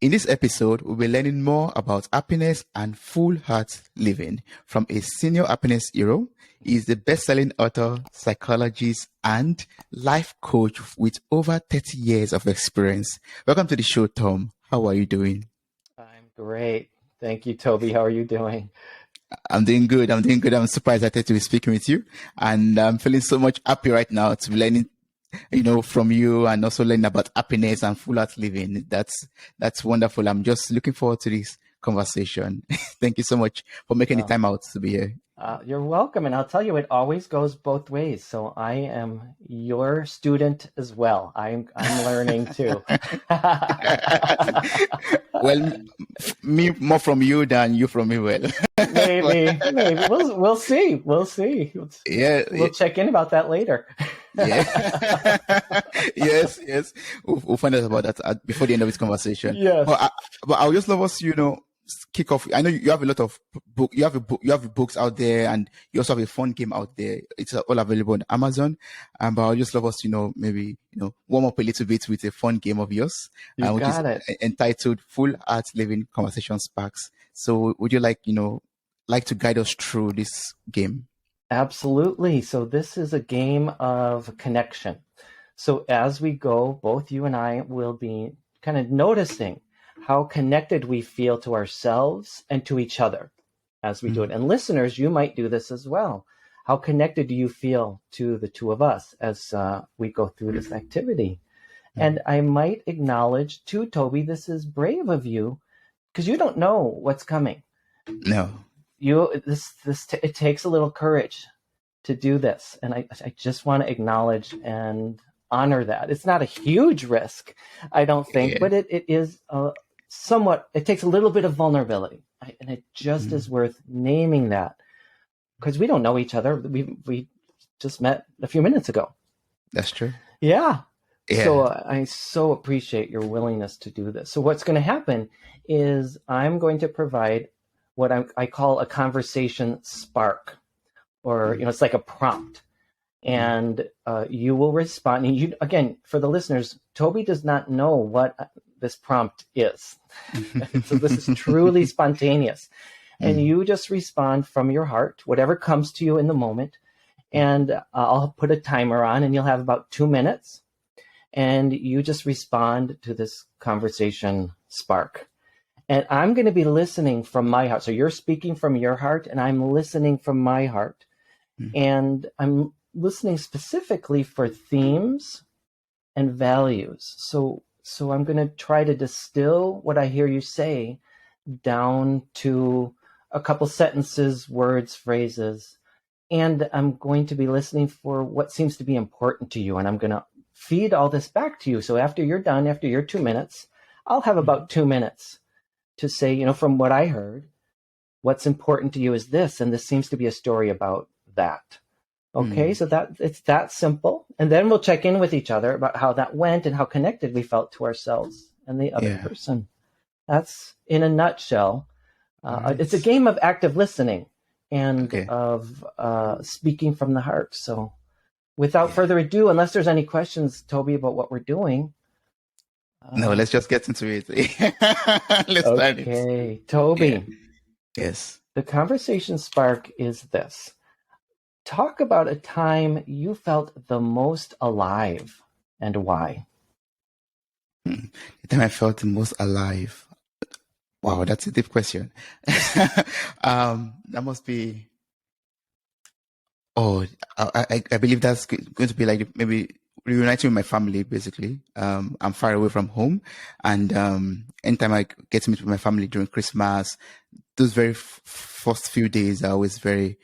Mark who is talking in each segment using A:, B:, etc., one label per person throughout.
A: In this episode, we'll be learning more about happiness and full heart living from a senior happiness hero. He is the best-selling author, psychologist, and life coach with over 30 years of experience. Welcome to the show, Tom. How are you doing?
B: I'm great. Thank you, Toby. How are you doing?
A: I'm doing good. I'm super excited to be speaking with you. And I'm feeling so much happy right now to be learning, from you and also learning about happiness and full heart living. That's wonderful. I'm just looking forward to this conversation. Thank you so much for making the time out to be here.
B: You're welcome. And I'll tell you, it always goes both ways. So I am your student as well. I'm learning too.
A: Well, me more from you than you from me. Well,
B: maybe we'll see.
A: Yeah,
B: we'll check in about that later.
A: Yeah. Yes. We'll find out about that before the end of this conversation.
B: Yes.
A: But I'll just love us, kick off. I know you have a lot of book. You have books out there, and you also have a fun game out there. It's all available on Amazon. But I'll just love us, maybe warm up a little bit with a fun game of yours,
B: You
A: which
B: got
A: is
B: it.
A: entitled "Full Heart Living Conversation Sparks." So, would you like to guide us through this game?
B: Absolutely. So this is a game of connection. So as we go, both you and I will be kind of noticing how connected we feel to ourselves and to each other as we do it. And listeners, you might do this as well. How connected do you feel to the two of us as we go through this activity? And I might acknowledge too, Toby, this is brave of you because you don't know what's coming.
A: No.
B: It takes a little courage to do this, and I just want to acknowledge and honor that. It's not a huge risk, I don't think, but it is somewhat. It takes a little bit of vulnerability, and it just is worth naming that because we don't know each other. We just met a few minutes ago.
A: That's true.
B: Yeah.
A: Yeah.
B: So I so appreciate your willingness to do this. So what's going to happen is I'm going to provide what I call a conversation spark, or it's like a prompt, and you will respond. And you, again, for the listeners, Toby does not know what this prompt is, so this is truly spontaneous, and you just respond from your heart, whatever comes to you in the moment, and I'll put a timer on, and you'll have about 2 minutes, and you just respond to this conversation spark. And I'm going to be listening from my heart. So you're speaking from your heart, and I'm listening from my heart. And I'm listening specifically for themes and values. So I'm going to try to distill what I hear you say down to a couple sentences, words, phrases. And I'm going to be listening for what seems to be important to you. And I'm going to feed all this back to you. So after you're done, after your 2 minutes, I'll have about 2 minutes to say, from what I heard, what's important to you is this, and this seems to be a story about that. Okay, so that it's that simple. And then we'll check in with each other about how that went and how connected we felt to ourselves and the other person. That's in a nutshell. It's a game of active listening and of speaking from the heart. So without further ado, unless there's any questions, Toby, about what we're doing.
A: No, let's just get into it. Let's start it.
B: Okay, Toby.
A: Yes.
B: The conversation spark is this. Talk about a time you felt the most alive and why.
A: The time I felt the most alive. Wow, that's a deep question. That must be. Oh, I believe that's going to be like maybe reuniting with my family, basically. I'm far away from home, and anytime I get to meet with my family during Christmas, those very first few days are always very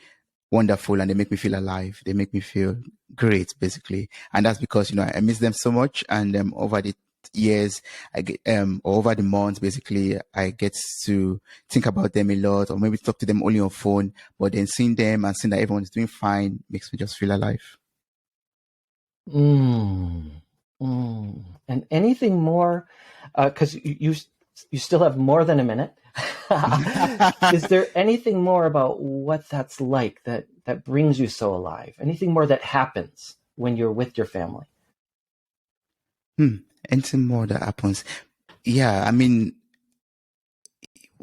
A: wonderful, and they make me feel alive. They make me feel great, basically, and that's because I miss them so much, and over the years, I get or over the months, basically, I get to think about them a lot, or maybe talk to them only on phone. But then seeing them and seeing that everyone's doing fine makes me just feel alive.
B: And anything more? Because you still have more than a minute. Is there anything more about what that's like that brings you so alive? Anything more that happens when you're with your family?
A: Anything more that happens? Yeah, I mean,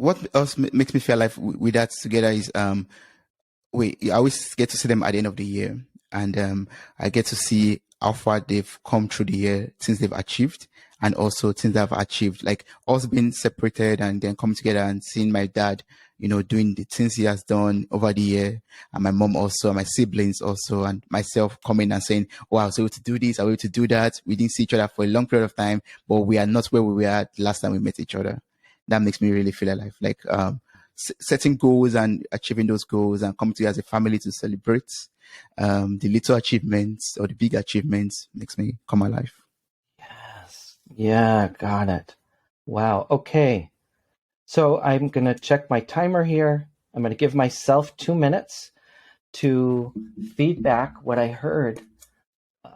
A: what else makes me feel alive with that together is I always get to see them at the end of the year, and I get to see how far they've come through the year, things they've achieved, and also things they've achieved, like us being separated and then coming together and seeing my dad, doing the things he has done over the year, and my mom also, and my siblings also, and myself coming and saying, "Oh, I was able to do this, I was able to do that." We didn't see each other for a long period of time, but we are not where we were the last time we met each other. That makes me really feel alive. Like setting goals and achieving those goals and coming together as a family to celebrate the little achievements or the big achievements makes me come alive.
B: Yes. Yeah, got it. Wow. Okay. So I'm going to check my timer here. I'm going to give myself 2 minutes to feedback what I heard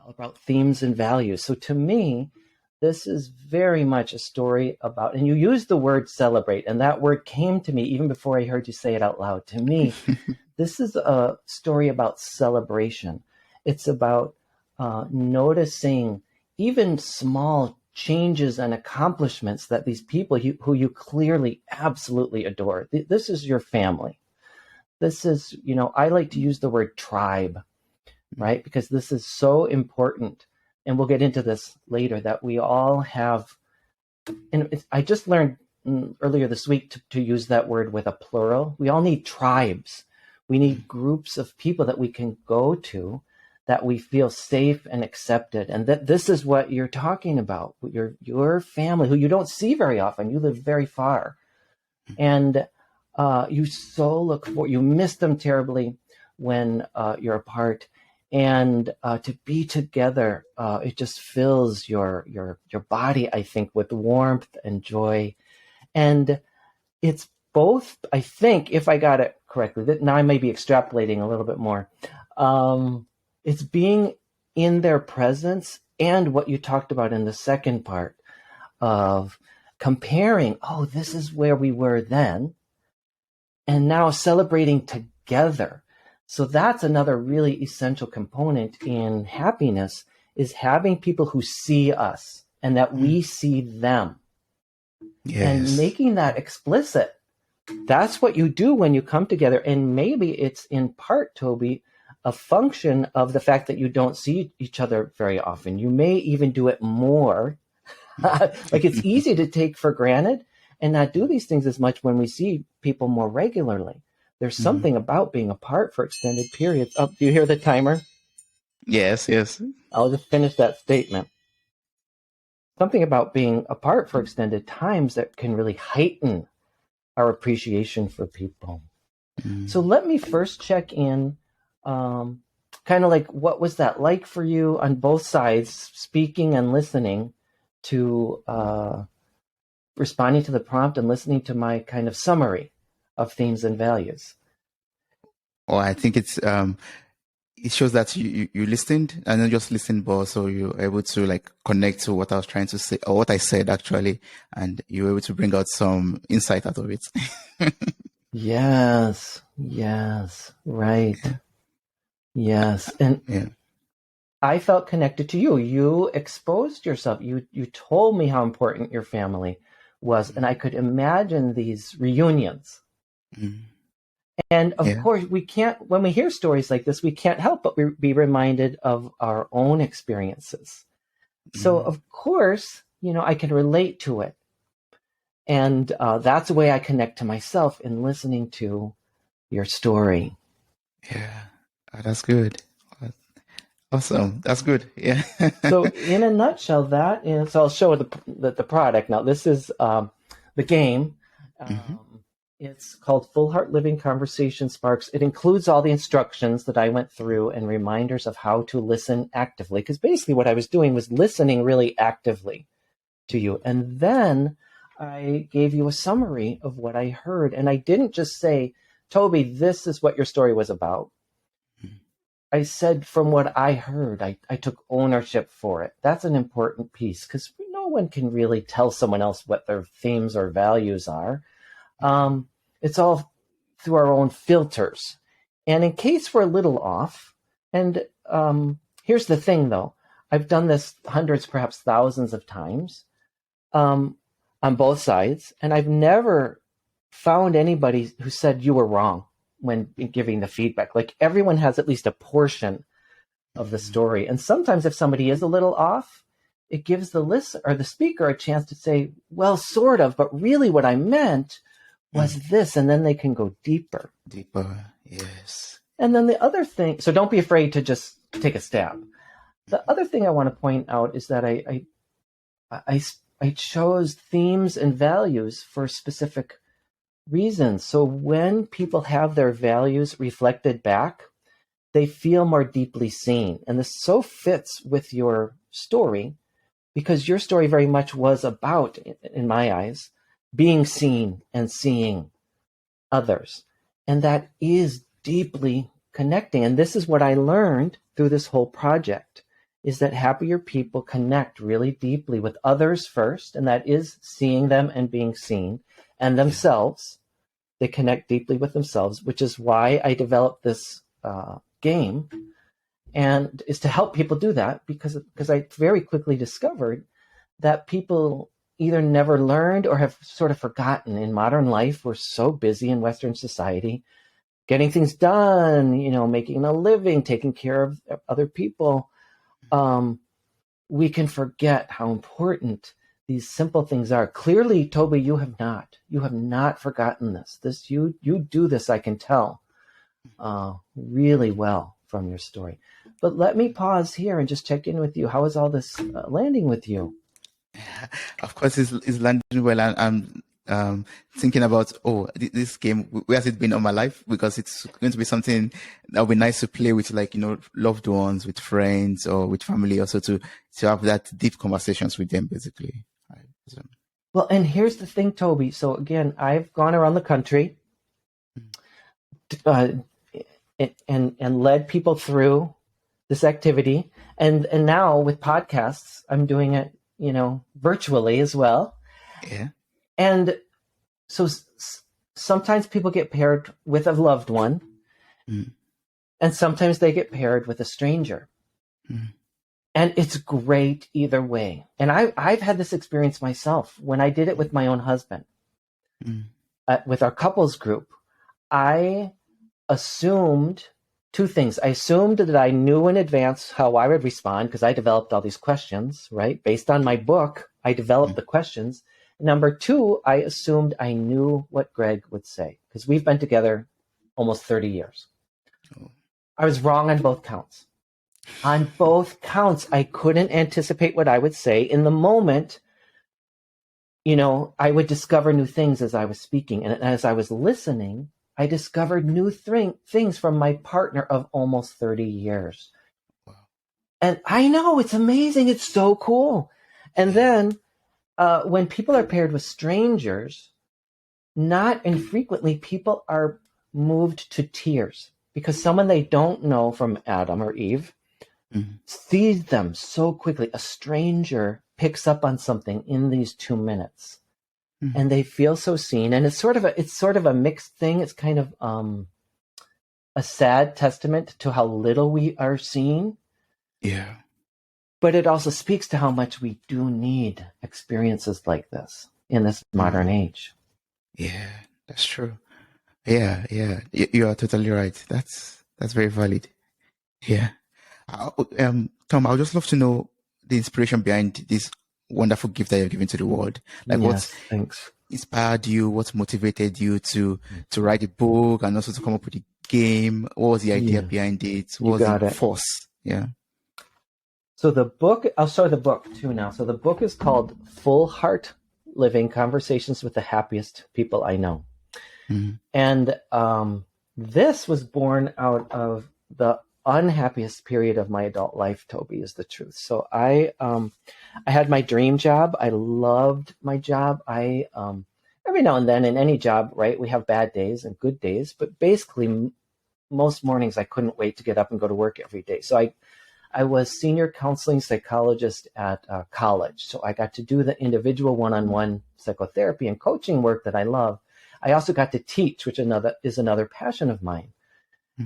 B: about themes and values. So to me, this is very much a story about, and you used the word celebrate, and that word came to me even before I heard you say it out loud. To me, this is a story about celebration. It's about noticing even small changes and accomplishments that these people who you clearly absolutely adore. This is your family. This is, I like to use the word tribe, right? Because this is so important. And we'll get into this later, that we all have, and I just learned earlier this week to use that word with a plural. We all need tribes. We need groups of people that we can go to, that we feel safe and accepted. And that this is what you're talking about. Your family, who you don't see very often. You live very far. And you so look for, you miss them terribly when you're apart. And to be together, it just fills your body, I think, with warmth and joy. And it's both, I think, if I got it correctly, that now I may be extrapolating a little bit more. It's being in their presence, and what you talked about in the second part of comparing, oh, this is where we were then, and now celebrating together. So that's another really essential component in happiness, is having people who see us and that we see them.
A: Yes.
B: And making that explicit. That's what you do when you come together. And maybe it's in part, Toby, a function of the fact that you don't see each other very often. You may even do it more. Like, it's easy to take for granted and not do these things as much when we see people more regularly. There's something about being apart for extended periods. Oh, do you hear the timer?
A: Yes, yes.
B: I'll just finish that statement. Something about being apart for extended times that can really heighten our appreciation for people. So let me first check in, kind of like, what was that like for you on both sides, speaking and listening to, responding to the prompt and listening to my kind of summary of themes and values?
A: Or I think it shows that you listened, and not just listened, but also you're able to like connect to what I was trying to say, or what I said actually, and you were able to bring out some insight out of it.
B: Yes, right. Yes. And
A: Yeah.
B: I felt connected to you. You exposed yourself. You told me how important your family was, and I could imagine these reunions. And of course, we can't, when we hear stories like this, we can't help but be reminded of our own experiences. So of course, I can relate to it. And that's the way I connect to myself in listening to your story.
A: Yeah. That's good. Awesome. That's good. Yeah.
B: So in a nutshell, that is, so I'll show the product. Now, this is the game. It's called Full Heart Living Conversation Sparks. It includes all the instructions that I went through and reminders of how to listen actively. Because basically what I was doing was listening really actively to you. And then I gave you a summary of what I heard. And I didn't just say, Toby, this is what your story was about. I said, from what I heard, I took ownership for it. That's an important piece, because no one can really tell someone else what their themes or values are. It's all through our own filters. And in case we're a little off, and here's the thing, though. I've done this hundreds, perhaps thousands of times on both sides, and I've never found anybody who said you were wrong when giving the feedback. Like everyone has at least a portion of the story. And sometimes if somebody is a little off, it gives the listener or the speaker a chance to say, well, sort of, but really what I meant was this. And then they can go deeper.
A: Deeper, yes.
B: And then the other thing, so don't be afraid to just take a stab. The other thing I want to point out is that I chose themes and values for specific reasons. So when people have their values reflected back, they feel more deeply seen. And this so fits with your story because your story very much was about, in my eyes, being seen and seeing others. And that is deeply connecting. And this is what I learned through this whole project, is that happier people connect really deeply with others first, and that is seeing them and being seen, and themselves. They connect deeply with themselves, which is why I developed this game, and is to help people do that, because I very quickly discovered that people either never learned or have sort of forgotten. In modern life, we're so busy in Western society, getting things done, making a living, taking care of other people. We can forget how important these simple things are. Clearly, Toby, you have not forgotten this. You do this, I can tell, really well from your story. But let me pause here and just check in with you. How is all this landing with you?
A: Of course, it's landing well. I'm thinking about, this game, where has it been all my life? Because it's going to be something that will be nice to play with, like, loved ones, with friends, or with family, also to have that deep conversations with them, basically. So.
B: Well, and here's the thing, Toby. So again, I've gone around the country and led people through this activity. And now with podcasts, I'm doing it, virtually as well.
A: Yeah.
B: And so sometimes people get paired with a loved one, and sometimes they get paired with a stranger. And it's great either way. And I've had this experience myself when I did it with my own husband. With our couples group, I assumed two things. I assumed that I knew in advance how I would respond, because I developed all these questions, right? Based on my book, I developed the questions. Number two, I assumed I knew what Greg would say, because we've been together almost 30 years. I was wrong on both counts. On both counts, I couldn't anticipate what I would say. In the moment, I would discover new things as I was speaking. And as I was listening, I discovered new things from my partner of almost 30 years.
A: Wow.
B: And I know, it's amazing. It's so cool. And then when people are paired with strangers, not infrequently, people are moved to tears because someone they don't know from Adam or Eve sees them so quickly. A stranger picks up on something in these 2 minutes. And they feel so seen, and it's sort of a mixed thing. It's kind of a sad testament to how little we are seen.
A: Yeah.
B: But it also speaks to how much we do need experiences like this in this modern age.
A: Yeah, that's true. Yeah. You are totally right. That's very valid. Yeah. Tom, I would just love to know the inspiration behind this wonderful gift that you're giving to the world. Like,
B: yes, thanks.
A: Inspired you? What motivated you to write a book and also to come up with a game? What was the idea behind it? What was the force? Yeah.
B: So the book, I'll show the book too now. So the book is called Full Heart Living: Conversations with the Happiest People I Know. And this was born out of the unhappiest period of my adult life, Toby, is the truth. So I had my dream job. I loved my job. Every now and then in any job, right, we have bad days and good days, but basically most mornings I couldn't wait to get up and go to work every day. So I was senior counseling psychologist at college. So I got to do the individual one-on-one psychotherapy and coaching work that I love. I also got to teach, which is another passion of mine.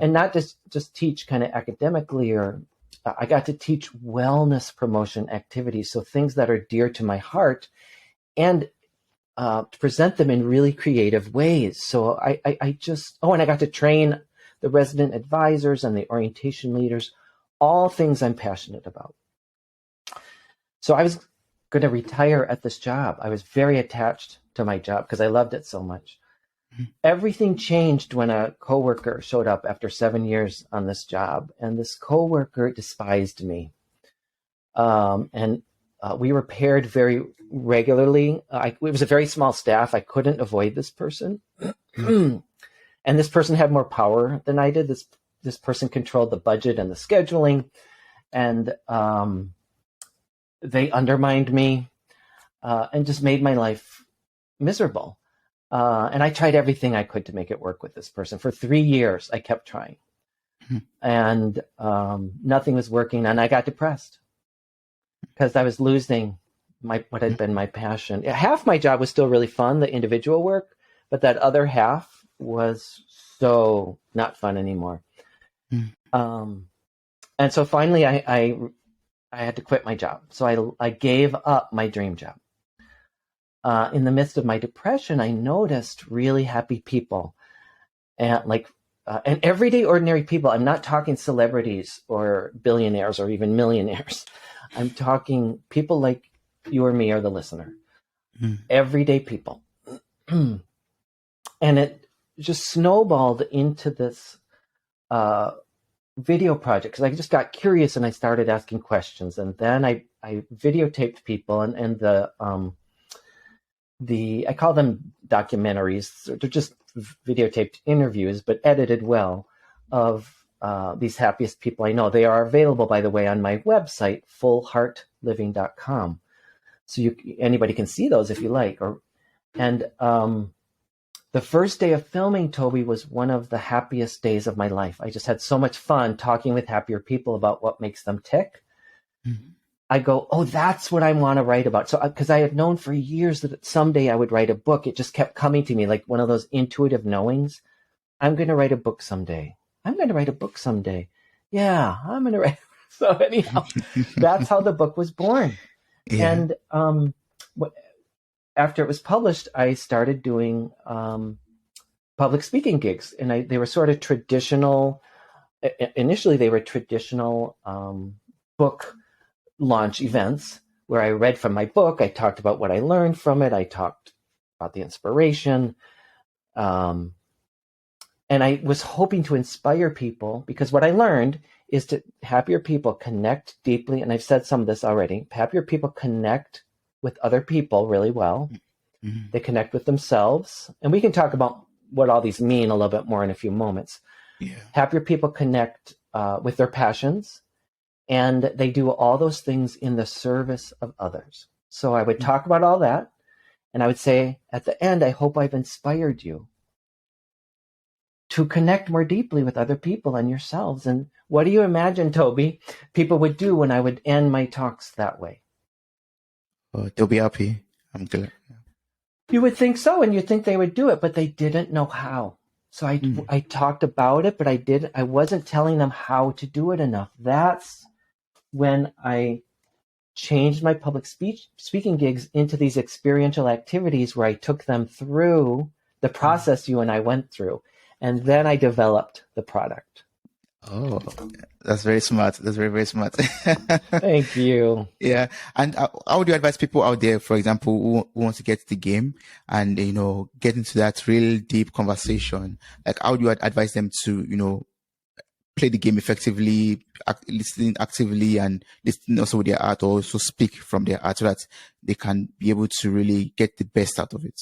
B: And not just teach kind of academically, or I got to teach wellness promotion activities. So things that are dear to my heart. And to present them in really creative ways. So I just, and I got to train the resident advisors and the orientation leaders, all things I'm passionate about. So I was going to retire at this job. I was very attached to my job because I loved it so much. Everything changed when a coworker showed up after 7 years on this job, and this coworker despised me. We were paired very regularly. It was a very small staff. I couldn't avoid this person. And this person had more power than I did. This person controlled the budget and the scheduling, and they undermined me and just made my life miserable. And I tried everything I could to make it work with this person. For 3 years, I kept trying. And nothing was working, and I got depressed because I was losing what had been my passion. Half my job was still really fun, the individual work, but that other half was so not fun anymore. And so finally, I had to quit my job. So I gave up my dream job. In the midst of my depression, I noticed really happy people, and and everyday ordinary people. I'm not talking celebrities or billionaires or even millionaires. I'm talking people like you or me or the listener. Everyday people. And it just snowballed into this video project because I just got curious and I started asking questions. And then I videotaped people, and I call them documentaries. They're just videotaped interviews, but edited well, of these happiest people I know. They are available, by the way, on my website, fullheartliving.com. So anybody can see those if you like. The first day of filming, Toby, was one of the happiest days of my life. I just had so much fun talking with happier people about what makes them tick. I go, oh, that's what I want to write about. So, because I had known for years that someday I would write a book. It just kept coming to me like one of those intuitive knowings. I'm going to write a book someday. I'm going to write a book someday. Yeah, I'm going to write. So anyhow, that's how the book was born. Yeah. And after it was published, I started doing public speaking gigs, and they were sort of traditional. Initially, they were traditional book launch events where I read from my book. I talked about what I learned from it. I talked about the inspiration. And I was hoping to inspire people, because what I learned is that happier people connect deeply. And I've said some of this already. Happier people connect with other people really well. They connect with themselves. And we can talk about what all these mean a little bit more in a few moments. Yeah. Happier people connect with their passions. And they do all those things in the service of others. So I would talk about all that. And I would say, at the end, I hope I've inspired you to connect more deeply with other people and yourselves. And what do you imagine, Toby, people would do when I would end my talks that way?
A: They'll be happy. I'm glad.
B: You would think so, and you'd think they would do it, but they didn't know how. So I talked about it, but I wasn't telling them how to do it enough. That's when I changed my public speaking gigs into these experiential activities where I took them through the process you and I went through. And then I developed the product.
A: Oh, that's very smart. That's very, very smart.
B: Thank you.
A: Yeah. And how would you advise people out there, for example, who want to get the game and, get into that real deep conversation? Like, how would you advise them to, play the game effectively, listening actively, and listening also with their heart, or also speak from their heart, so that they can be able to really get the best out of it?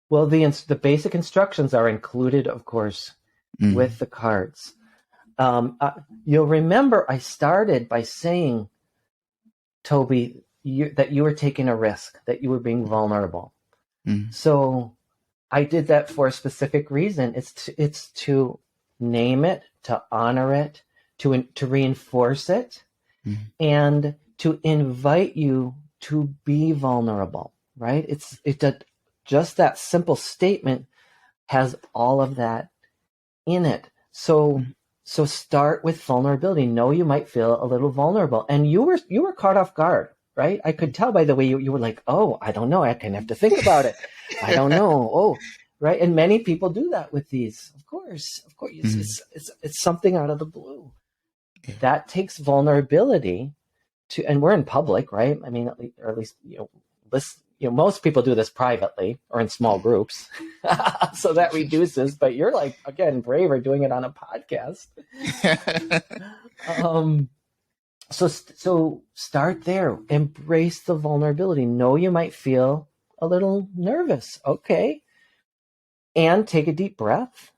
B: Well, the basic instructions are included, of course, with the cards. You'll remember I started by saying, Toby, that you were taking a risk, that you were being vulnerable. So I did that for a specific reason. It's to name it, to honor it, to reinforce it, and to invite you to be vulnerable, right? Just that simple statement has all of that in it. So start with vulnerability. Know you might feel a little vulnerable, and you were caught off guard. right? I could tell by the way you were like, oh, I don't know. I can have to think about it. I don't know. Oh, right. And many people do that with these. Of course.
A: Mm.
B: It's something out of the blue.
A: Yeah.
B: That takes vulnerability to, and we're in public, right? I mean, or at least, most people do this privately or in small groups. So that reduces, but you're like, again, braver doing it on a podcast. So start there. Embrace the vulnerability. Know you might feel a little nervous. Okay. And take a deep breath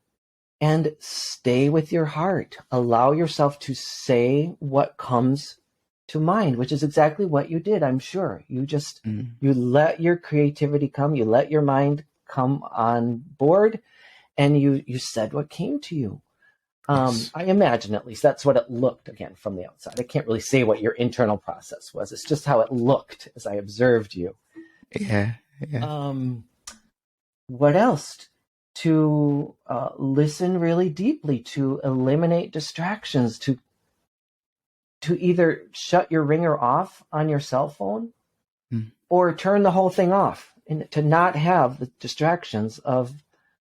B: and stay with your heart. Allow yourself to say what comes to mind, which is exactly what you did, I'm sure. You let your creativity come, you let your mind come on board, and you said what came to you.
A: Yes.
B: I imagine at least that's what it looked again from the outside. I can't really say what your internal process was. It's just how it looked as I observed you.
A: Yeah. Yeah.
B: What else? To listen really deeply, to eliminate distractions, to either shut your ringer off on your cell phone or turn the whole thing off, and to not have the distractions of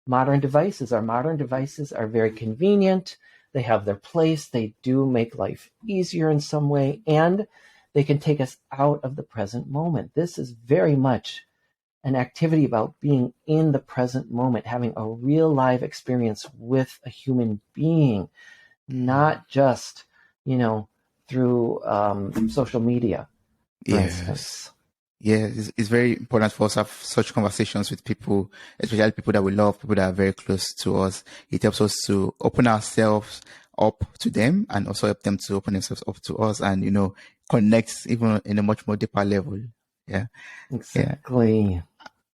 B: modern devices. Our modern devices are very convenient. They have their place. They do make life easier in some way, and they can take us out of the present moment. This is very much an activity about being in the present moment, having a real live experience with a human being, not just, through social media, for
A: Yes.
B: instance.
A: Yeah, it's very important for us to have such conversations with people, especially people that we love, people that are very close to us. It helps us to open ourselves up to them and also help them to open themselves up to us and, connect even in a much more deeper level. Yeah. Yeah.
B: Exactly.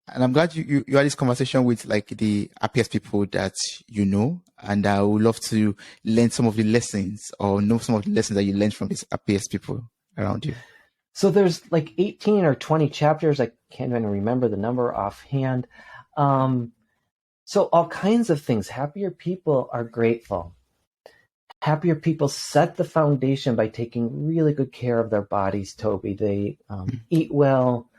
A: And I'm glad you had this conversation with like the happiest people that you know. And I would love to learn some of the lessons or know some of the lessons that you learned from these happiest people around you.
B: So there's like 18 or 20 chapters. I can't even remember the number offhand. So all kinds of things. Happier people are grateful. Happier people set the foundation by taking really good care of their bodies, Toby. They eat well,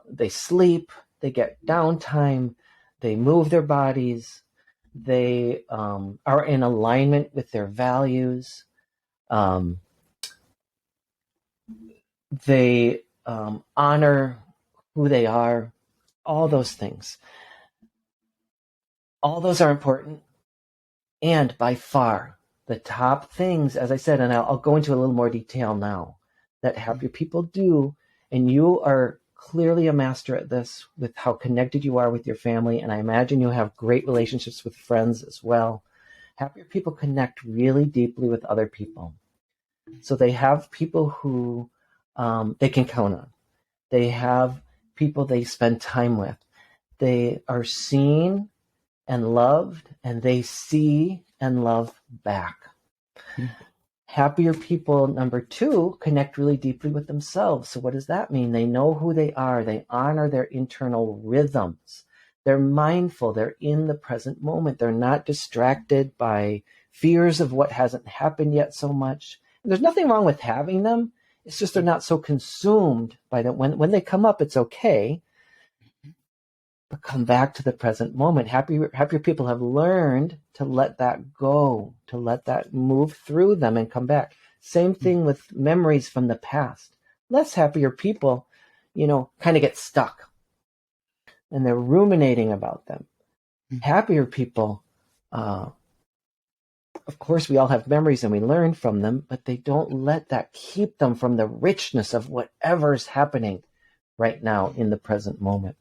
B: they sleep, they get downtime, they move their bodies, they are in alignment with their values, um, they honor who they are, all those things. All those are important. And by far, the top things, as I said, and I'll go into a little more detail now, that happier people do, and you are clearly a master at this with how connected you are with your family, and I imagine you have great relationships with friends as well. Happier people connect really deeply with other people. So they have people who they can count on. They have people they spend time with. They are seen and loved, and they see and love back. Happier people, number 2, connect really deeply with themselves. So what does that mean? They know who they are. They honor their internal rhythms. They're mindful. They're in the present moment. They're not distracted by fears of what hasn't happened yet so much. And there's nothing wrong with having them. It's just they're not so consumed by them. When they come up, it's okay. But come back to the present moment. Happier people have learned to let that go, to let that move through them and come back. Same thing with memories from the past. Less happier people, kind of get stuck and they're ruminating about them. Happier people, of course, we all have memories and we learn from them, but they don't let that keep them from the richness of whatever's happening right now in the present moment.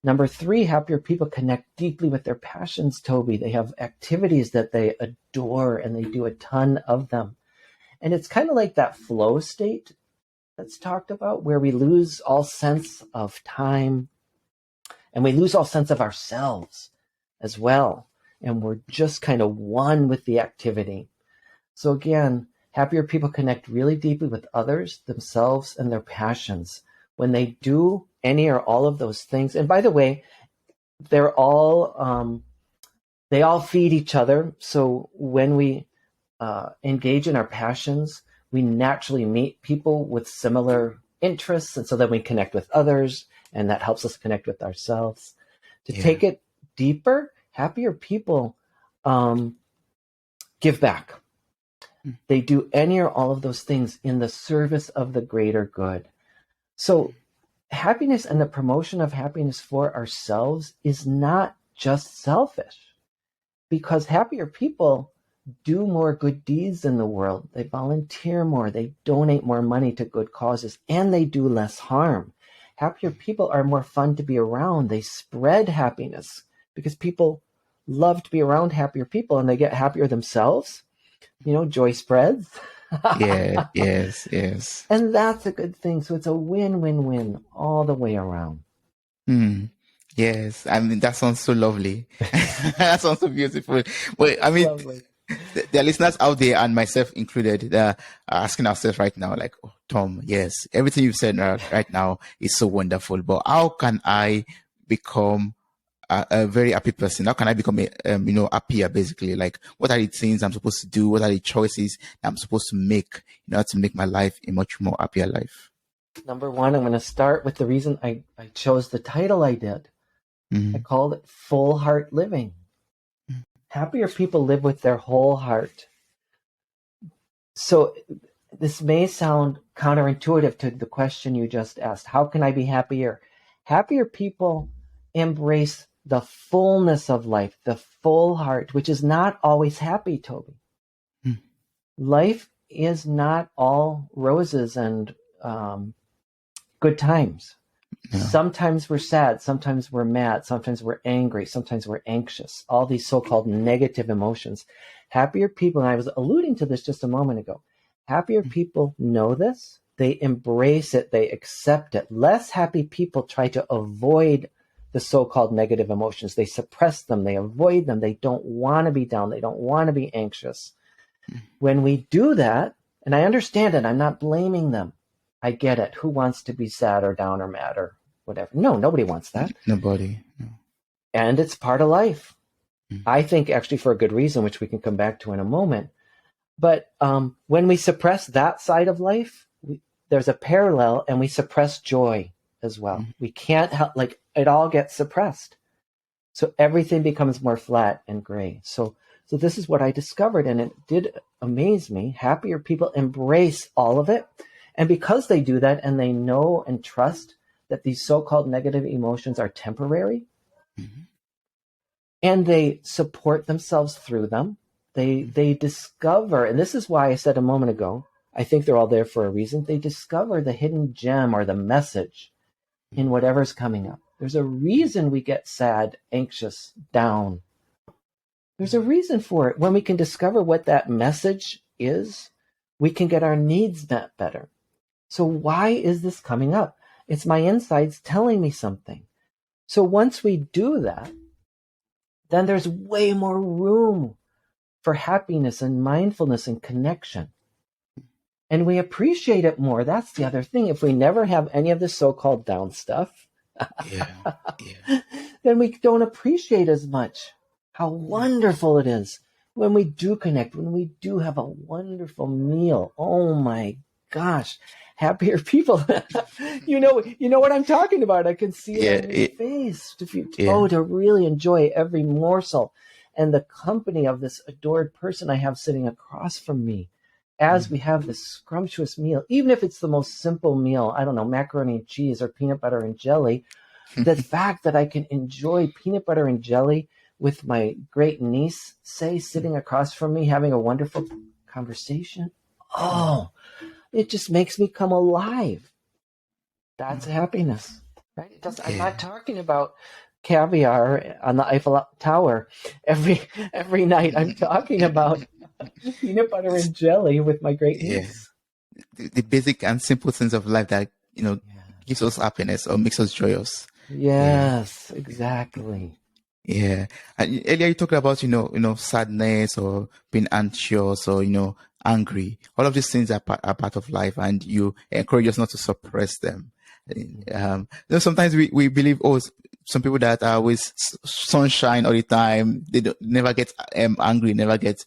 B: Number 3, happier people connect deeply with their passions, Toby. They have activities that they adore and they do a ton of them. And it's kind of like that flow state that's talked about where we lose all sense of time and we lose all sense of ourselves as well. And we're just kind of one with the activity. So again, happier people connect really deeply with others, themselves, and their passions. When they do any or all of those things, and by the way, they all feed each other. So when we engage in our passions, we naturally meet people with similar interests, and so then we connect with others, and that helps us connect with ourselves. To take it deeper, happier people give back. They do any or all of those things in the service of the greater good. So happiness and the promotion of happiness for ourselves is not just selfish, because happier people do more good deeds in the world. They volunteer more, they donate more money to good causes, and they do less harm. Happier people are more fun to be around. They spread happiness because people love to be around happier people, and they get happier themselves. Joy spreads.
A: Yes.
B: And that's a good thing. So it's a win-win-win all the way around.
A: Yes. I mean, that sounds so lovely. That sounds so beautiful. Well, I mean,
B: Lovely.
A: there are listeners out there, and myself included, that are asking ourselves right now, like, oh, Tom, yes, everything you've said right now is so wonderful, but how can I become a very happy person? How can I become happier, basically? Like, what are the things I'm supposed to do? What are the choices that I'm supposed to make to make my life a much more happier life?
B: Number one, I'm going to start with the reason I chose the title I did. I called it Full Heart Living. Happier people live with their whole heart. So this may sound counterintuitive to the question you just asked. How can I be happier? Happier people embrace the fullness of life, the full heart, which is not always happy, Toby. Life is not all roses and good times. Yeah. Sometimes we're sad, sometimes we're mad, sometimes we're angry, sometimes we're anxious, all these so-called negative emotions. Happier people, and I was alluding to this just a moment ago, happier people know this, they embrace it, they accept it. Less happy people try to avoid the so-called negative emotions. They suppress them, they avoid them, they don't want to be down, they don't want to be anxious. When we do that, and I understand it, I'm not blaming them. I get it. Who wants to be sad or down or mad or whatever? No, nobody wants that.
A: Nobody. No.
B: And it's part of life. I think actually for a good reason, which we can come back to in a moment. But when we suppress that side of life, there's a parallel, and we suppress joy as well. We can't help, like, it all gets suppressed. So everything becomes more flat and gray. So this is what I discovered, and it did amaze me. Happier people embrace all of it. And because they do that, and they know and trust that these so-called negative emotions are temporary, and they support themselves through them, they discover, and this is why I said a moment ago, I think they're all there for a reason. They discover the hidden gem or the message in whatever's coming up. There's a reason we get sad, anxious, down. There's a reason for it. When we can discover what that message is, we can get our needs met better. So why is this coming up? It's my insides telling me something. So once we do that, then there's way more room for happiness and mindfulness and connection. And we appreciate it more. That's the other thing. If we never have any of this so-called down stuff, then we don't appreciate as much how wonderful it is when we do connect, when we do have a wonderful meal. Oh my gosh. Happier people. you know what I'm talking about. I can see it on your face. To really enjoy every morsel and the company of this adored person I have sitting across from me as we have this scrumptious meal, even if it's the most simple meal, I don't know, macaroni and cheese or peanut butter and jelly. The fact that I can enjoy peanut butter and jelly with my great niece, say, sitting across from me, having a wonderful conversation. Oh, it just makes me come alive. That's happiness, right? I'm not talking about caviar on the Eiffel Tower every night. I'm talking about peanut butter and jelly with my great niece.
A: The basic and simple things of life that gives us happiness or makes us joyous.
B: Yes, exactly.
A: Yeah. And earlier you talked about sadness or being anxious or angry. All of these things are part of life, and you encourage us not to suppress them. Sometimes we believe, oh, some people that are always sunshine all the time, they don't never get angry, never get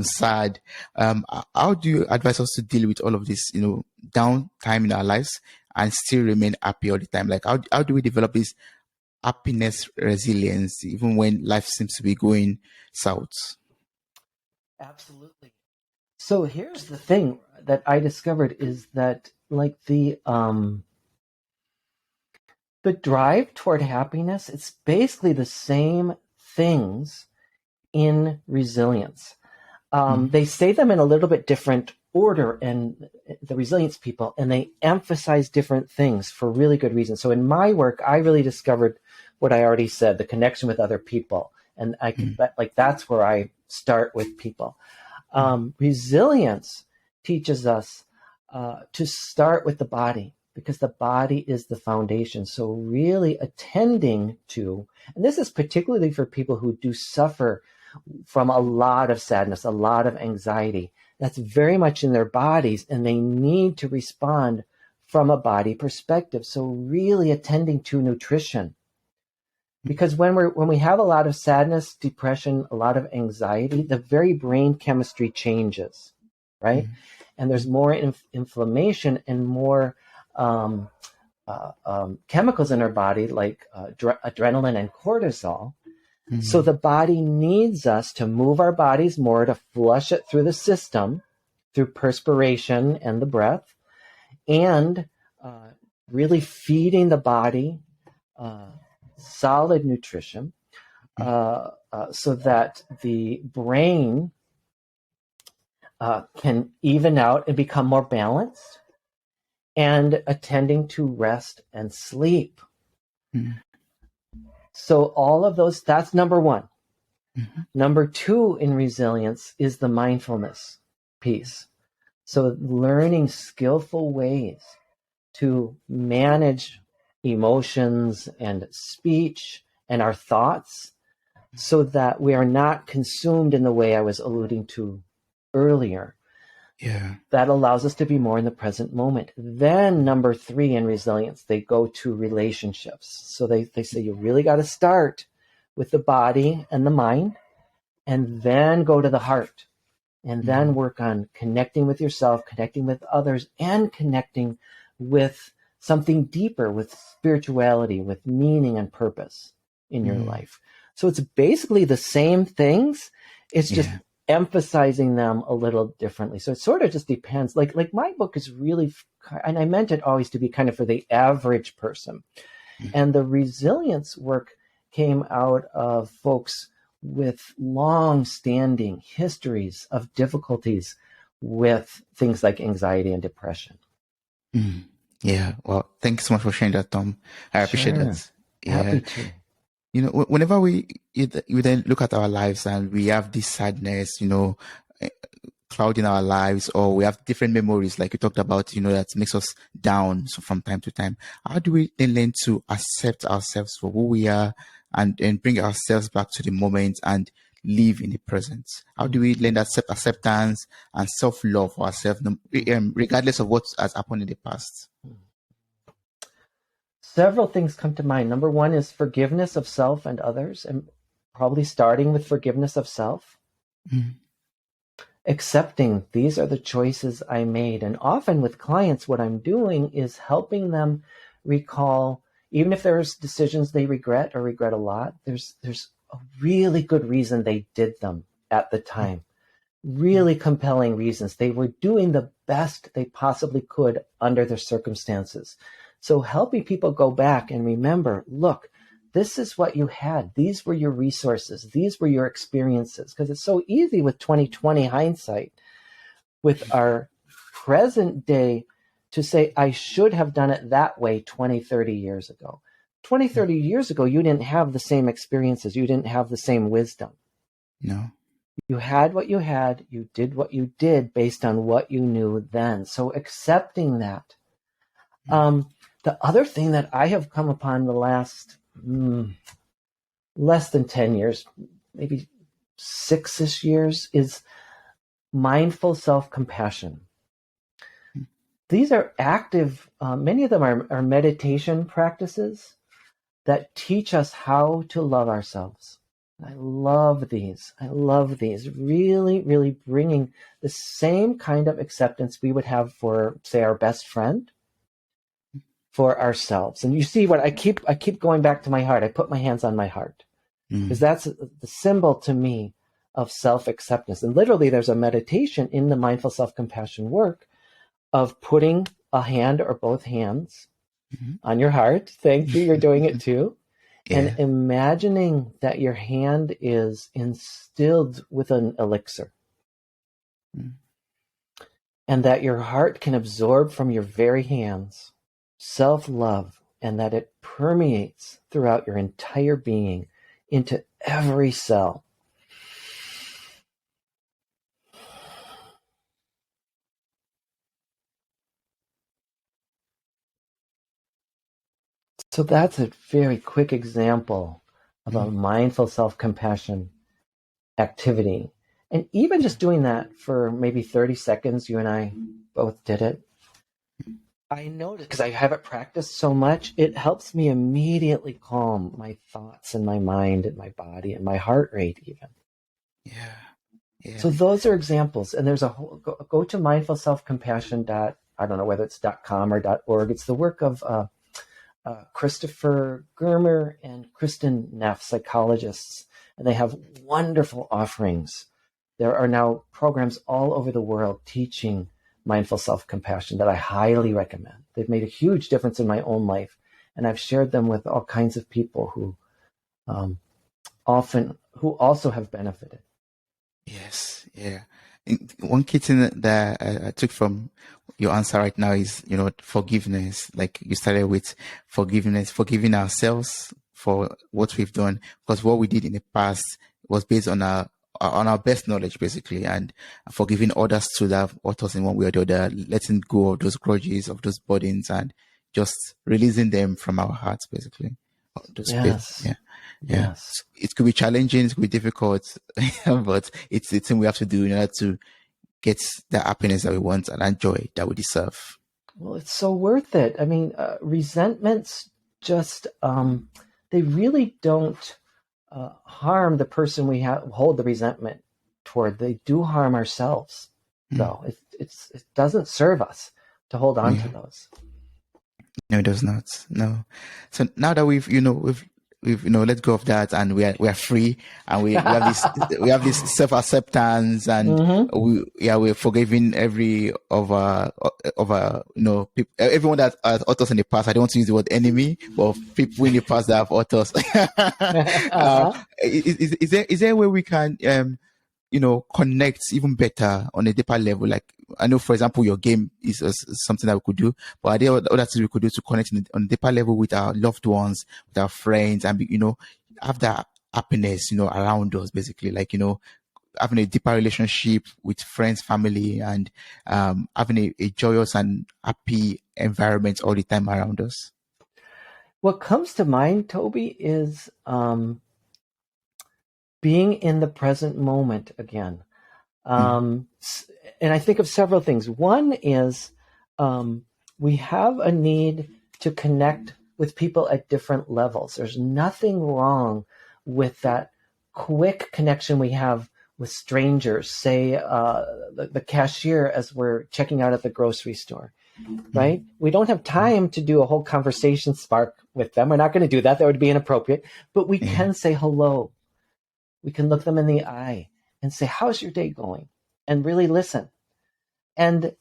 A: sad. How do you advise us to deal with all of this downtime in our lives and still remain happy all the time? Like how do we develop this happiness resilience even when life seems to be going south?
B: Absolutely. So here's the thing that I discovered is that like the drive toward happiness, it's basically the same things in resilience. They say them in a little bit different order, and the resilience people, and they emphasize different things for really good reasons. So in my work, I really discovered what I already said, the connection with other people. And that's where I start with people. Resilience teaches us to start with the body, because the body is the foundation. So really attending to, and this is particularly for people who do suffer from a lot of sadness, a lot of anxiety, that's very much in their bodies, and they need to respond from a body perspective. So really attending to nutrition. Because when we have a lot of sadness, depression, a lot of anxiety, the very brain chemistry changes, right? Mm-hmm. And there's more inflammation and more chemicals in our body, like adrenaline and cortisol. Mm-hmm. So the body needs us to move our bodies more, to flush it through the system, through perspiration and the breath, and really feeding the body solid nutrition, so that the brain can even out and become more balanced, and attending to rest and sleep. Mm. So all of those, that's number one. Mm-hmm. Number two in resilience is the mindfulness piece. So learning skillful ways to manage emotions and speech and our thoughts, so that we are not consumed in the way I was alluding to earlier.
A: Yeah.
B: That allows us to be more in the present moment. Then number three in resilience, they go to relationships. So they say you really got to start with the body and the mind, and then go to the heart, and then work on connecting with yourself, connecting with others, and connecting with something deeper, with spirituality, with meaning and purpose in your life. So it's basically the same things. It's just emphasizing them a little differently. So it sort of just depends. Like my book is really, and I meant it always to be kind of for the average person. And the resilience work came out of folks with long-standing histories of difficulties with things like anxiety and depression.
A: Yeah. Well, thank you so much for sharing that, Tom. I appreciate that. Yeah.
B: Happy to.
A: Whenever we then look at our lives and we have this sadness, clouding our lives, or we have different memories, like you talked about, that makes us down from time to time. How do we then learn to accept ourselves for who we are, and bring ourselves back to the moment and live in the present? How do we learn that acceptance and self-love for ourselves, regardless of what has happened in the past?
B: Several things come to mind. Number one is forgiveness of self and others, and probably starting with forgiveness of self. Accepting these are the choices I made. And often with clients, what I'm doing is helping them recall, even if there's decisions they regret or regret a lot, there's a really good reason they did them at the time. Really compelling reasons. They were doing the best they possibly could under their circumstances. So helping people go back and remember, look, this is what you had. These were your resources. These were your experiences. Because it's so easy with 2020 hindsight, with our present day, to say, I should have done it that way 20, 30 years ago. 20, 30 years ago, you didn't have the same experiences. You didn't have the same wisdom.
A: No.
B: You had what you had. You did what you did based on what you knew then. So accepting that. The other thing that I have come upon the last less than 10 years, maybe 6-ish years, is mindful self-compassion. These are active, many of them are meditation practices that teach us how to love ourselves. I love these. I love these. Really, really bringing the same kind of acceptance we would have for, say, our best friend, for ourselves. And you see what I keep going back to my heart. I put my hands on my heart because that's the symbol to me of self-acceptance. And literally there's a meditation in the mindful self-compassion work of putting a hand or both hands on your heart. Thank you. You're doing it too.
A: Yeah.
B: And imagining that your hand is instilled with an elixir and that your heart can absorb from your very hands self-love, and that it permeates throughout your entire being into every cell. So that's a very quick example of a mindful self-compassion activity. And even just doing that for maybe 30 seconds, you and I both did it. I noticed, because I have it practiced so much, it helps me immediately calm my thoughts and my mind and my body and my heart rate even.
A: Yeah. Yeah.
B: So those are examples. And there's a whole, go to mindfulselfcompassion. I don't know whether it's .com or .org. It's the work of Christopher Germer and Kristen Neff, psychologists, and they have wonderful offerings. There are now programs all over the world teaching mindful self-compassion that I highly recommend. They've made a huge difference in my own life, and I've shared them with all kinds of people who also have benefited.
A: Yes, yeah. One key thing that I took from your answer right now is, forgiveness. Like you started with forgiveness, forgiving ourselves for what we've done, because what we did in the past was based on our best knowledge, basically, and forgiving others to that hurt us in one way or the other, letting go of those grudges, of those burdens, and just releasing them from our hearts, basically.
B: Yes.
A: Yeah.
B: Yes.
A: It could be challenging, it could be difficult, but it's the thing we have to do in order to get the happiness that we want and enjoy that we deserve.
B: Well, it's so worth it. I mean, resentments just, they really don't harm the person we hold the resentment toward. They do harm ourselves, though. It doesn't serve us to hold on to those.
A: No, it does not. No. So now that we've let go of that, and we are free, and we have this self-acceptance, and we're forgiving every of our people, everyone that has hurt us in the past. I don't want to use the word enemy, but people in the past that have hurt us. Is there a way we can connect even better on a deeper level? Like, I know, for example, your game is something that we could do, but are there other things we could do to connect on a deeper level with our loved ones, with our friends, and have that happiness, around us, basically, like, having a deeper relationship with friends, family, and having a joyous and happy environment all the time around us?
B: What comes to mind, Toby, is being in the present moment again. And I think of several things. One is we have a need to connect with people at different levels. There's nothing wrong with that quick connection we have with strangers, say the cashier as we're checking out at the grocery store, right? We don't have time to do a whole conversation spark with them. We're not going to do that. That would be inappropriate. But we can say hello. We can look them in the eye and say, how's your day going? And really listen. And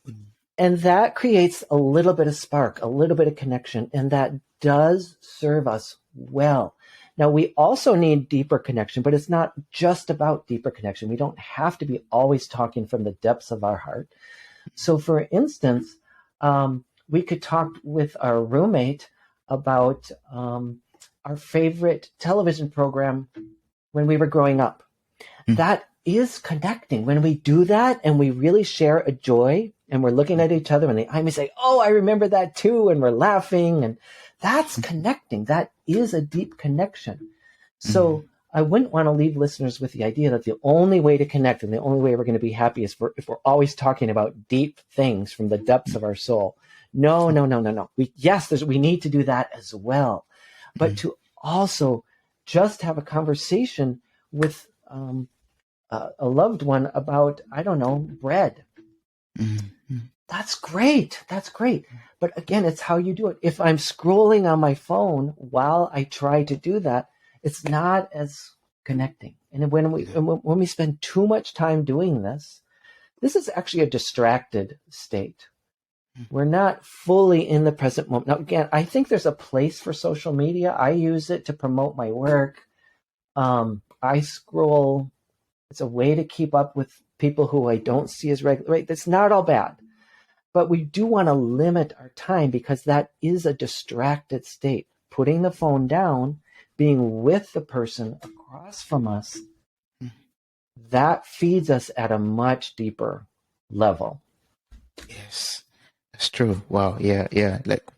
B: that creates a little bit of spark, a little bit of connection, and that does serve us well. Now, we also need deeper connection, but it's not just about deeper connection. We don't have to be always talking from the depths of our heart. So, for instance, we could talk with our roommate about our favorite television program when we were growing up. That is connecting. When we do that and we really share a joy and we're looking at each other in the eye and we say, oh, I remember that too. And we're laughing, and that's connecting. That is a deep connection. So I wouldn't want to leave listeners with the idea that the only way to connect and the only way we're going to be happy is if we're always talking about deep things from the depths of our soul. No, no, no, no, no. We need to do that as well. But to also just have a conversation with a loved one about, I don't know, bread. That's great. That's great. But again, it's how you do it. If I'm scrolling on my phone while I try to do that, it's not as connecting. And when we spend too much time doing this, this is actually a distracted state. We're not fully in the present moment. Now, again, I think there's a place for social media. I use it to promote my work. I scroll. It's a way to keep up with people who I don't see as regular. Right? That's not all bad. But we do want to limit our time because that is a distracted state. Putting the phone down, being with the person across from us, that feeds us at a much deeper level.
A: Yes, that's true. Wow. Yeah. Yeah. Like,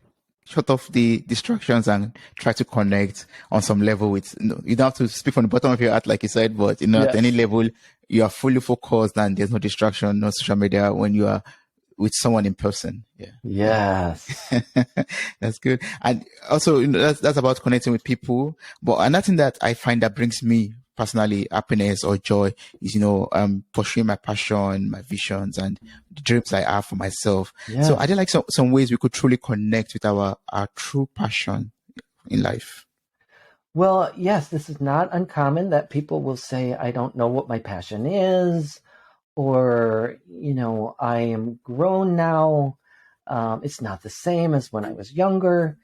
A: shut off the distractions and try to connect on some level with, you don't have to speak from the bottom of your heart, like you said, but
B: Yes.
A: At any level, you are fully focused and there's no distraction, no social media when you are with someone in person. Yeah.
B: Yes.
A: That's good. And also, that's about connecting with people. But another thing that I find that brings me personally happiness or joy is, pursuing my passion, my visions, and the dreams I have for myself.
B: Yes.
A: So are there like some ways we could truly connect with our true passion in life?
B: Well, yes, this is not uncommon that people will say, I don't know what my passion is, or, I am grown now. It's not the same as when I was younger.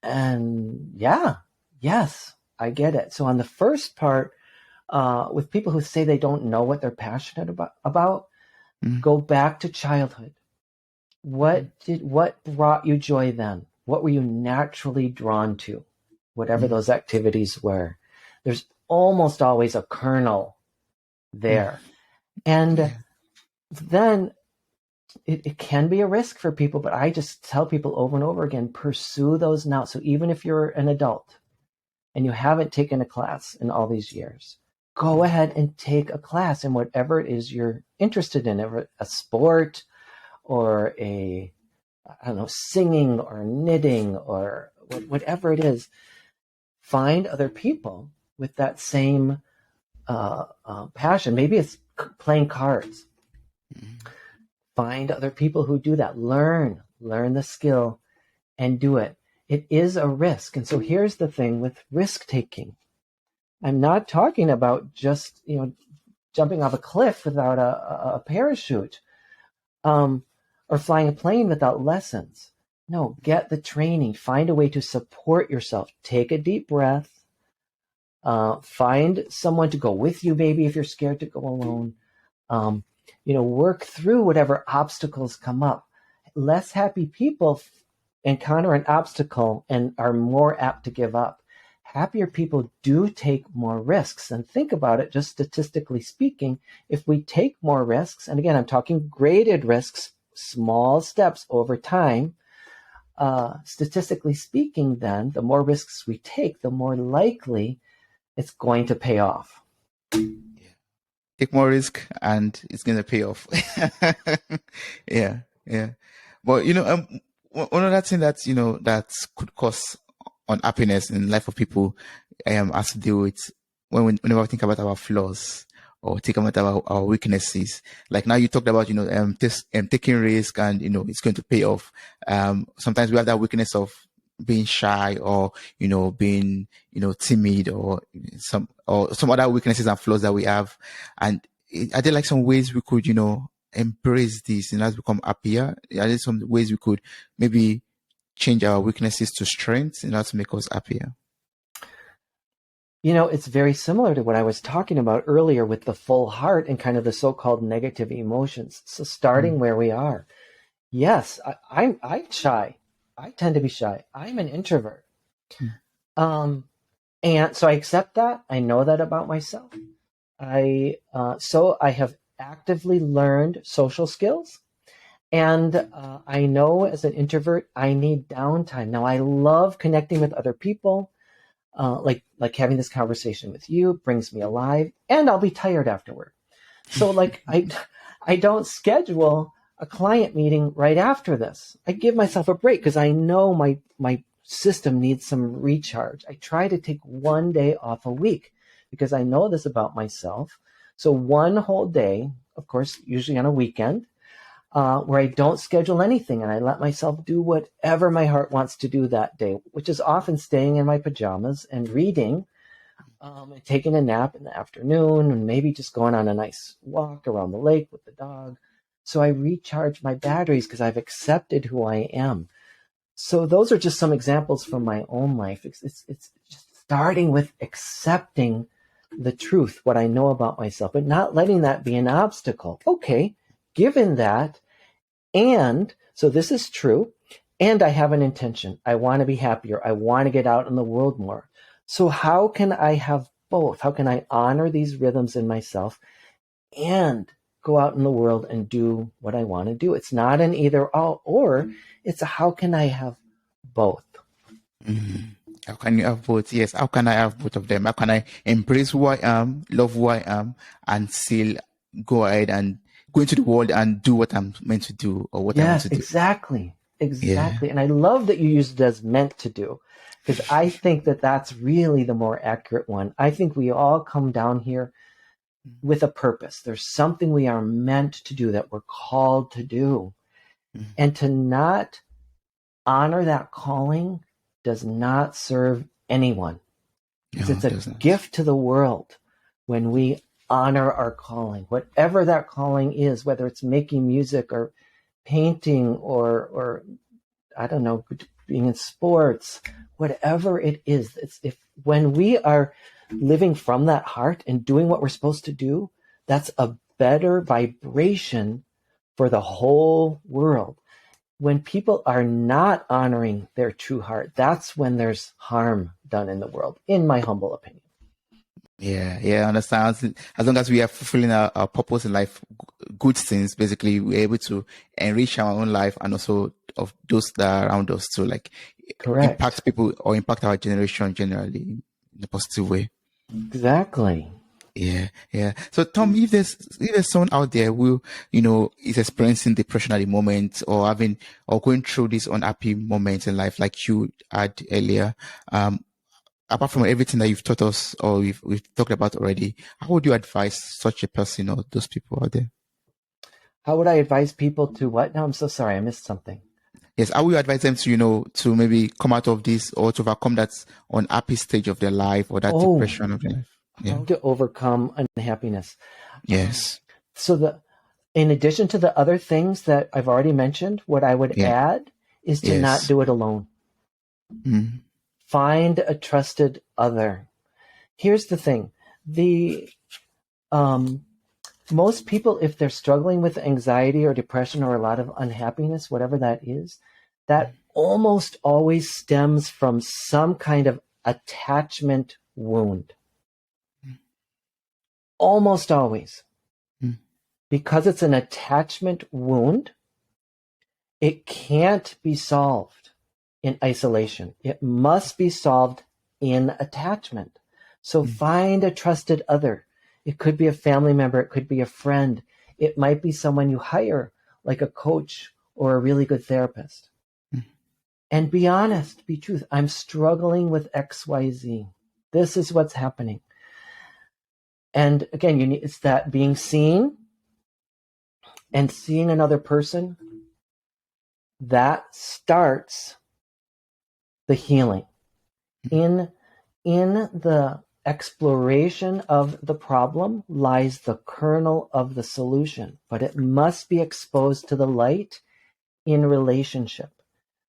B: And yes, I get it. So on the first part, with people who say they don't know what they're passionate about, go back to childhood. What brought you joy then? What were you naturally drawn to? Whatever those activities were. There's almost always a kernel there. And then it can be a risk for people, but I just tell people over and over again, pursue those now. So even if you're an adult and you haven't taken a class in all these years, go ahead and take a class in whatever it is you're interested in, a sport or singing or knitting or whatever it is. Find other people with that same passion. Maybe it's playing cards. Find other people who do that. Learn the skill and do it. It is a risk. And so here's the thing with risk taking. I'm not talking about just, jumping off a cliff without a parachute, or flying a plane without lessons. No, get the training. Find a way to support yourself. Take a deep breath. Find someone to go with you, maybe if you're scared to go alone. Work through whatever obstacles come up. Less happy people encounter an obstacle and are more apt to give up. Happier people do take more risks. And think about it, just statistically speaking, if we take more risks, and again, I'm talking graded risks, small steps over time, statistically speaking, then the more risks we take, the more likely it's going to pay off.
A: Take more risk and it's going to pay off. Yeah. But, one other thing that, that could cause unhappiness in the life of people has to do with whenever we think about our flaws or think about our weaknesses. Like now you talked about, taking risk and, it's going to pay off. Sometimes we have that weakness of being shy or, being, timid or some other weaknesses and flaws that we have. And are there like some ways we could, embrace this and as become happier? Are there some ways we could maybe change our weaknesses to strengths in order to make us happier?
B: It's very similar to what I was talking about earlier with the full heart and kind of the so-called negative emotions. So starting where we are. Yes, I'm shy. I tend to be shy. I'm an introvert. And so I accept that. I know that about myself. So I have actively learned social skills. And I know as an introvert, I need downtime. Now, I love connecting with other people. like having this conversation with you brings me alive, and I'll be tired afterward. So like I don't schedule a client meeting right after this. I give myself a break because I know my system needs some recharge. I try to take one day off a week because I know this about myself. So one whole day, of course, usually on a weekend, where I don't schedule anything and I let myself do whatever my heart wants to do that day, which is often staying in my pajamas and reading, and taking a nap in the afternoon, and maybe just going on a nice walk around the lake with the dog. So I recharge my batteries because I've accepted who I am. So those are just some examples from my own life. It's just starting with accepting the truth, what I know about myself, but not letting that be an obstacle. Okay, given that, and so this is true, and I have an intention. I want to be happier. I want to get out in the world more. So how can I have both? How can I honor these rhythms in myself and go out in the world and do what I want to do? It's not an either or, it's a how can I have both?
A: Mhm. How can you have both? Yes. How can I have both of them? How can I embrace who I am, love who I am, and still go ahead and go into the world and do what I'm meant to do or what I want
B: Yes,
A: to do?
B: exactly.
A: Yeah.
B: Exactly. And I love that you used it as meant to do, because I think that that's really the more accurate one. I think we all come down here with a purpose. There's something we are meant to do, that we're called to do.
A: Mhm.
B: And to not honor that calling does not serve anyone, because
A: No,
B: it's
A: it
B: a
A: doesn't.
B: gift to the world when we honor our calling, whatever that calling is, whether it's making music or painting or I don't know, being in sports, whatever it is. It's if when we are living from that heart and doing what we're supposed to do, that's a better vibration for the whole world. When people are not honoring their true heart, that's when there's harm done in the world, in my humble opinion.
A: Yeah, yeah, I understand. As long as we are fulfilling our purpose in life, good things, basically, we're able to enrich our own life and also of those that are around us to like
B: Correct.
A: impact people or impact our generation generally in a positive way.
B: Exactly.
A: Yeah, yeah. So Tom, if there's someone out there who, is experiencing depression at the moment or having or going through these unhappy moments in life like you had earlier, um, apart from everything that you've taught us or we've talked about already, how would you advise such a person or those people out there?
B: How would I advise people to what? No, I'm so sorry. I missed something.
A: Yes, how would you advise them to, to maybe come out of this or to overcome that unhappy stage of their life or that
B: Oh,
A: depression of their life? Yeah.
B: how to overcome unhappiness. Um,
A: Yes.
B: so in addition to the other things that I've already mentioned, what I would
A: Yeah.
B: add is to not
A: Yes.
B: do it alone.
A: Mm.
B: Find a trusted other. Here's the thing: the um, most people, if they're struggling with anxiety or depression or a lot of unhappiness, whatever that is, that almost always stems from some kind of attachment wound. Almost always.
A: Mm.
B: Because it's an attachment wound, it can't be solved in isolation. It must be solved in attachment. So
A: Mm.
B: find a trusted other. It could be a family member, it could be a friend, it might be someone you hire, like a coach or a really good therapist.
A: Mm.
B: And be honest, be truth. I'm struggling with XYZ. This is what's happening. And again, it's that being seen and seeing another person that starts the healing. In the exploration of the problem lies the kernel of the solution, but it must be exposed to the light in relationship.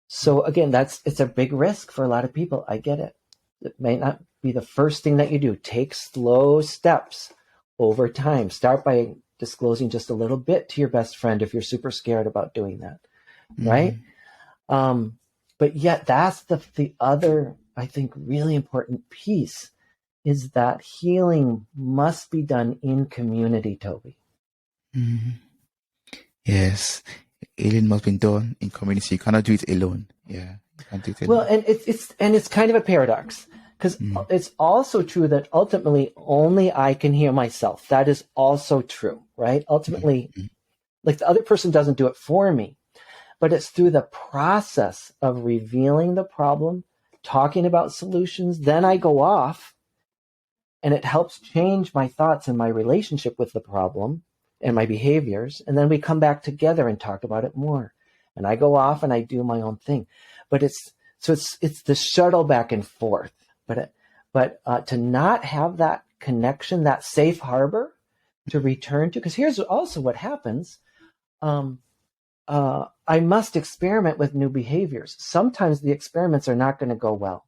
B: So again, it's a big risk for a lot of people. I get it. It may not be the first thing that you do. Take slow steps over time. Start by disclosing just a little bit to your best friend if you're super scared about doing that, right?
A: Mm.
B: But yet that's the other, I think, really important piece is that healing must be done in community, Toby.
A: Mm. Yes. Healing must be done in community. You cannot do it alone. Yeah. You can't do it
B: Well,
A: alone.
B: and it's kind of a paradox Because
A: Mm.
B: it's also true that ultimately only I can hear myself. That is also true, right? Ultimately,
A: Mm.
B: like the other person doesn't do it for me, but it's through the process of revealing the problem, talking about solutions. Then I go off and it helps change my thoughts and my relationship with the problem and my behaviors. And then we come back together and talk about it more. And I go off and I do my own thing. But it's the shuttle back and forth. But to not have that connection, that safe harbor to return to, because here's also what happens. I must experiment with new behaviors. Sometimes the experiments are not going to go well.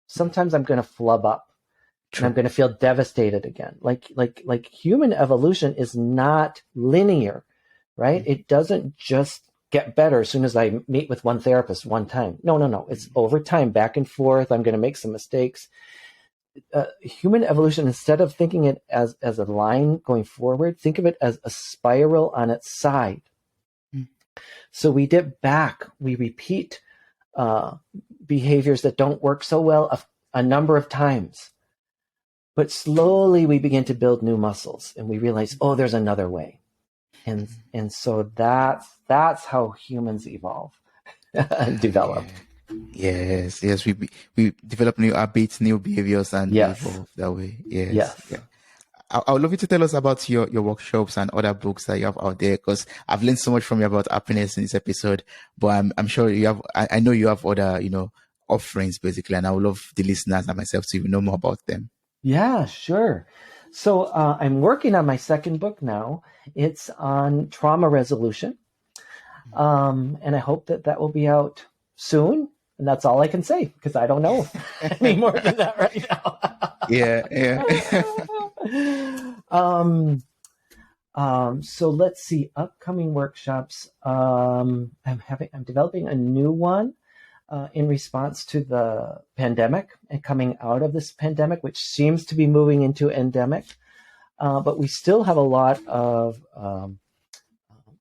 B: Sometimes I'm going to flub up. And I'm going to feel devastated again. Like human evolution is not linear, right? It doesn't just get better as soon as I meet with one therapist one time. No. It's over time, back and forth. I'm going to make some mistakes. Human evolution, instead of thinking it as a line going forward, think of it as a spiral on its side. So we dip back, we repeat behaviors that don't work so well a number of times. But slowly we begin to build new muscles and we realize, oh, there's another way. And so that's how humans evolve and develop.
A: Yes, we develop new habits, new behaviors, and we
B: Yes.
A: evolve that way. Yes.
B: Yes.
A: Yeah. I would love you to tell us about your workshops and other books that you have out there, because I've learned so much from you about happiness in this episode. But I'm sure you have. I know you have other offerings basically, and I would love the listeners and myself to even know more about them.
B: Yeah, sure. So I'm working on my second book now. It's on trauma resolution, and I hope that will be out soon. And that's all I can say because I don't know any more than that right now.
A: Yeah.
B: So let's see, upcoming workshops. I'm developing a new one in response to the pandemic and coming out of this pandemic, which seems to be moving into endemic. But we still have a lot of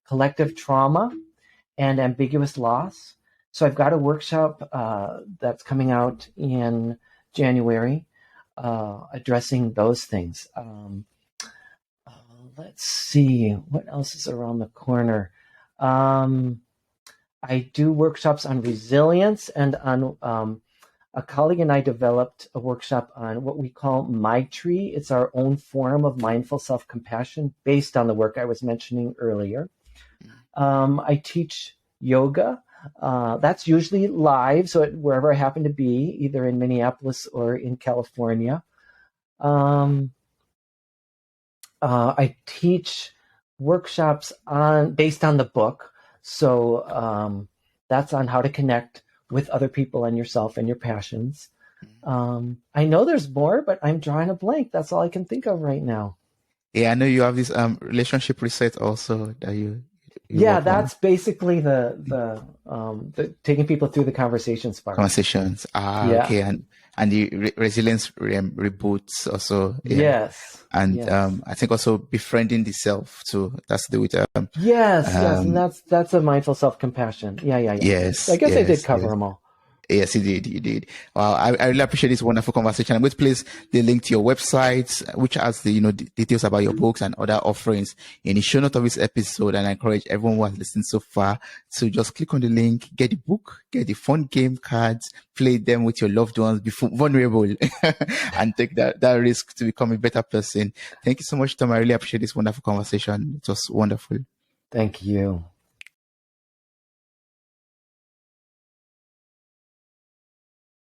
B: collective trauma and ambiguous loss. So I've got a workshop that's coming out in January addressing those things. Let's see, what else is around the corner? I do workshops on resilience, and on a colleague and I developed a workshop on what we call My Tree. It's our own form of mindful self-compassion based on the work I was mentioning earlier. I teach yoga. That's usually live, so wherever I happen to be, either in Minneapolis or in California. I teach workshops based on the book. So that's on how to connect with other people and yourself and your passions. I know there's more, but I'm drawing a blank. That's all I can think of right now.
A: Yeah, I know you have this relationship reset also that you
B: Yeah,
A: work
B: that's
A: on.
B: basically the taking people through the conversation spark.
A: Conversations.
B: Yeah.
A: Okay, and the resilience reboots also. Yeah.
B: Yes.
A: And
B: Yes.
A: I think also befriending the self too. That's to do with
B: Yes, and that's a mindful self-compassion. Yeah.
A: yes,
B: I guess I did
A: yes,
B: cover
A: yes.
B: them all.
A: Yes, you did. Wow, I really appreciate this wonderful conversation. I'm going to place the link to your website, which has the details about your books and other offerings in the show note of this episode. And I encourage everyone who has listened so far to just click on the link, get the book, get the fun game cards, play them with your loved ones, be vulnerable, and take that risk to become a better person. Thank you so much, Tom. I really appreciate this wonderful conversation. It was wonderful.
B: Thank you.